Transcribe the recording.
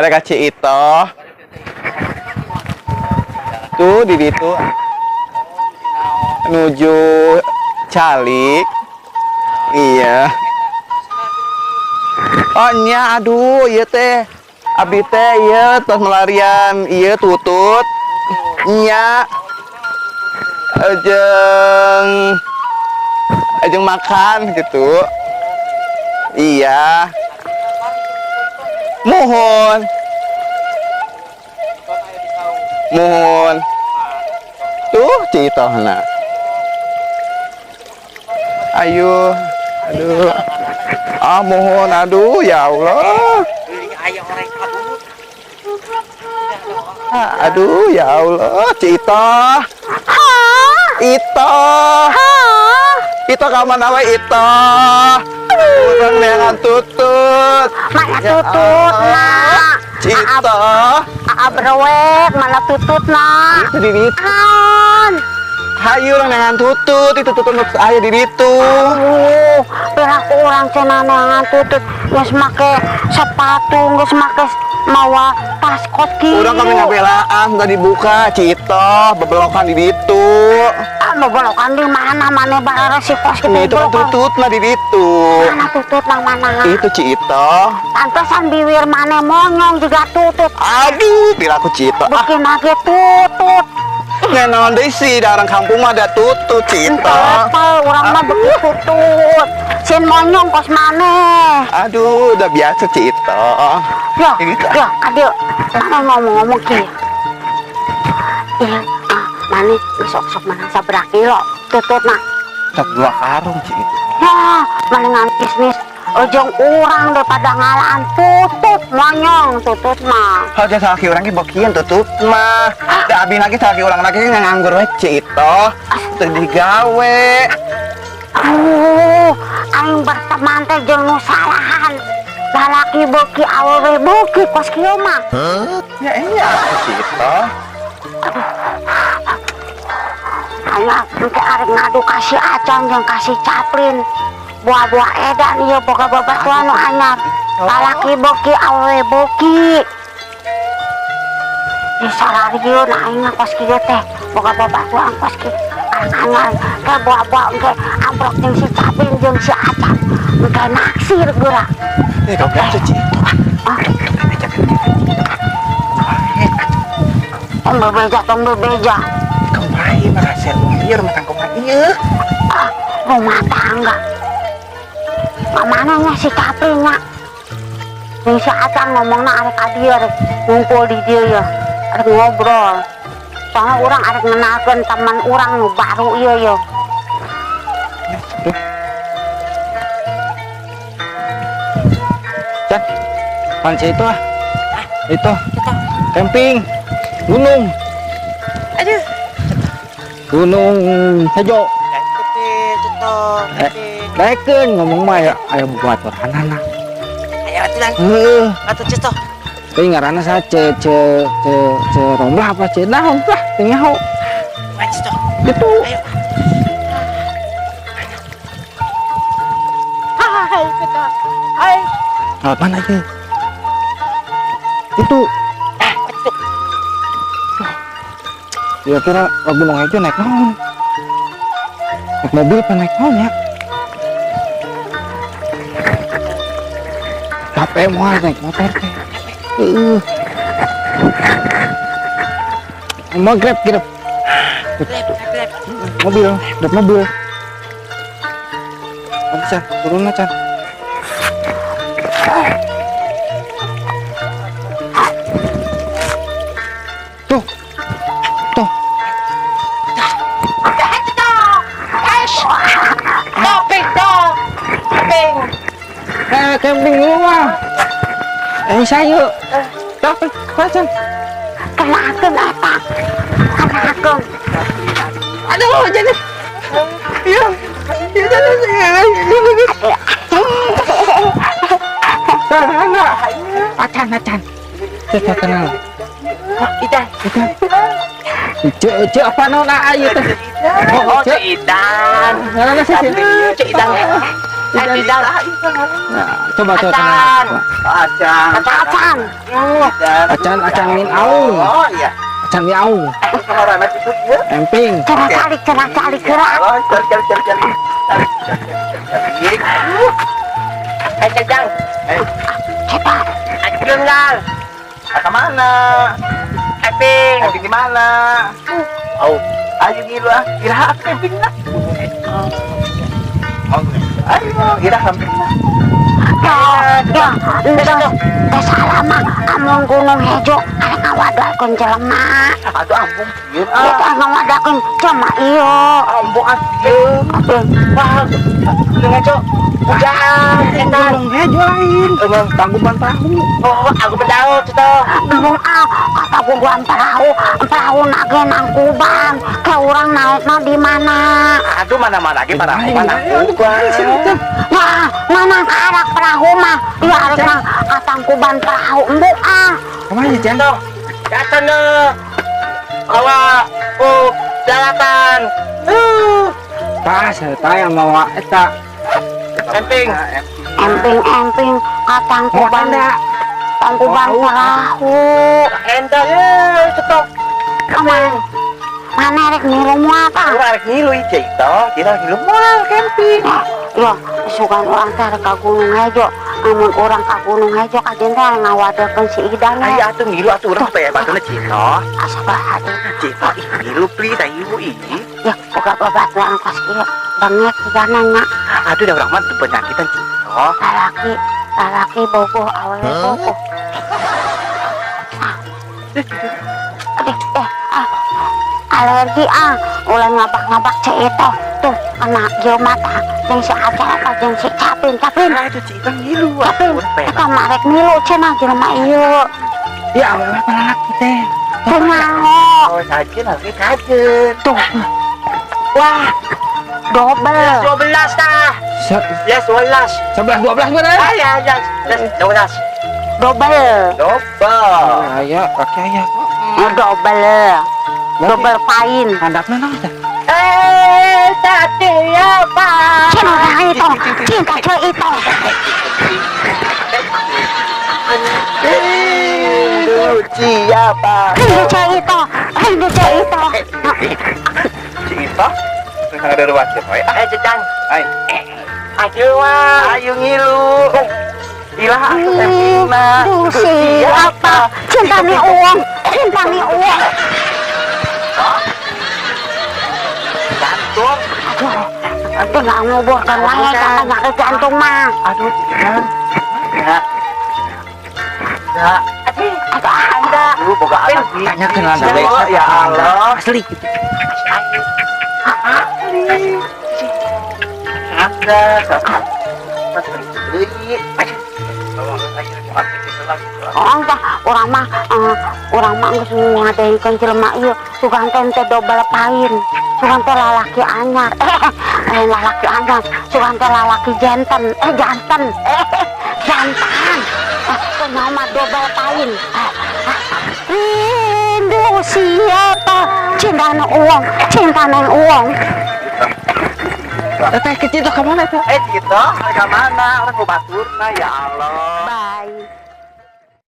Ada kaci itu. Tuh di situ. Menuju Calik. Iya. Oh nya aduh iya teh. Abi teh iya tos melarian iya tutut. Nya. Ajeng makan gitu. Iya. Mohon. Mohon. Tuh citahna. Ayo. Aduh. Ah mohon aduh ya Allah. Aduh ya Allah, Cita. Ito. Ito kaman apa Ito? Orang dengan tutut. Mana tutut nak? Cita. Berwek mana tutut nak? Itu di situ. Hayu orang dengan tutut, itu tutut ayah di situ. Peraku orang cina dengan tutut, nggak make sepatu, nggak make mawa tas koki. Udah kami ngabelaan, nggak dibuka, Cito, bebelokan di situ. Bebelokan di mana? Mana barang si kos Ini itu kan tutut lah di situ. Mana tutut nang mana? Itu Cito. Pantesan bibir mana monyong juga tutut. Aduh, piraku Cito. Bikin lagi tutut. Nenon deh sih, orang kampung mah ada tutut Cito. Tahu orang mah begitu tutut. Sin monyong kos mana? Aduh, udah biasa Cito. Ya, adik, mana ngomong-ngomong ki? Iya, mana sok-sok mana sabra kilo tutut nak? Tak 2 karung Cito. Ya, mana ngan bisnis ujung orang daripada ngalaan tutut monyong tutut mah. Aja sakit orang ki bokian tutut mah. Da abi lagi sakit orang lagi nganggur we Cito. Teu digawe. Aing berteman teh jeung nu salahan. Lalaki beuki awewe beuki kos kieu mah. Ya iya Cito. Aya engke arek ngadu kasih acan jeung kasih caplin. Buah-buah edan ieu boga babatuan nu anyar. Lalaki beuki awewe beuki. Di salarieu na aing kos kieu teh boga babatuan kos kieu. Anyar ke buah-buah engke amprok jeung si caplin jeung si acan. Engke naksir geura. Ini kau biasa Cito. Tong bebeja. Kemai merasa iya rumah tangga kemai iya. Rumah tangga. Mana nya si Caprinya? Yang si Acan ngomongna arek adieu arek ngumpul di dieu ya. Arek ngobrol. Soalnya orang arek ngenalkeun teman orang nu baru ieu ya. Cak, panci itu ah. Itu. Camping. Gunung. Aduh. Gunung Hejo. Daekeun ngomong mah ya aya buat anak-anak. Ayo aturan. Heeh. Atuh ceto. Teuing ngaranna sa ce romlah apa ce naon tah teu nyaho. Ayo ceto. Gitu. Ayo. Hai ceto. Hai. Apaan aja? Itu. Ceto. Ya kira Gunung Hejo naik naon? Naik mobil apa naik naon ya? Capek moal naik motor teh. Mau grab. Mobil, grab mobil. Bisa turun aja. Tuh. Camping dulu mah. Saya. Camping, pasan. Kenakeun eta. Kenakeun. Aduh, jadi. Iya. Iya jadi. Acan. Kita kenal. Idan. Cek apa nona ayu teh? Oh, Cik Idan. Ngaranna sih. Cik Idan. Tidak. Nah, coba tuh Acan. Acan. Acan. Acan min au. Oh iya. Acan mi au. Sama Rana itu ya. Emping. Cenah calik gerak. Oh, cari. Jajang. Cepat. Junggal. Kemana? Eping. Camping di mana? Oh, ayo ngilu ah. Ira camping lah. Ayo, ira camping lah. Ya, dah salah mah. Amun gunung hejo, ada ngawadahkeun jelema. Aduh ambung kieu. Kita ngawadahkeun jelema ieu. Ambung kieu. Wah, dengan cok. Hujan. Gunung hejo lain. Dengan tangguban tahu. Oh, aku berdaun tuh. Belum kata guguan perahu nage nangkuban. Ke orang naikna di mana? Aduh mana-mana lagi para mana Nah, mana arak perahu mah? Ya arek nang katangkuban perahu embu Kemana Jan? Datang awak daratan. Pas tayang mau eta. Camping. Emping katangkuban perahu. Endang cetok. Mana rek ngilu apa? Orang ngilu itu, kita ngilu moal camping. Ya, sugan orang teh ka gunung hejo. Amun orang ka gunung hejo kajen teh ngawadahkeun si Idan. Aya atuh ngilu atuh urang teh batuna Cino. Asabaha deui. Cino ih ngilu pli da ibu ih. Ya, boga babat orang pas kieu. Bangek sigana nya. Aduh da urang mah teu penyakitan Cino. Lalaki bogoh awewe bogoh. Alergi ulah ngabak-ngabak cek itu tuh kena jauh mata jeung si Aca apa jeung si Capin Aduh Cino ngilu atuh eta marek milu cenah jelema ieu Ya awewe palaki teh. teu nyaho Oh sajen lagi kajen. tuh wah double 12 dah. Ya 11. 11 12 bener. Ya 12. double Dobel. Aya, kaki aya. double pain Handapna naon teh? Tadi apa? cenah itu cinta ce itu Rindu siapa? rindu ce itu Cino. Ada ruas ya, Pak. Jajang. Ay. Ayo Ayo ngilu. Ilah aku campingna. Rindu siapa cinta nih uang Jantung. tinggal nguburkan wae kakak sakit jantung mah Aduh, Cino. Ya. ada Aduh, boga lagi. Tanyakeun lah Oh, ya Allah. Asli. Ada. orang mah geus ngadaengkeun jelema ieu sugan teh double pain sugan teh lalaki anyar lalaki anyar sugan teh lalaki jantan jantan kenal mah double pain rindu siapa cinta neng uang Teh kecil tuh kemana tuh? Cito, mereka mana? Orang mau batur, ya Allah. bye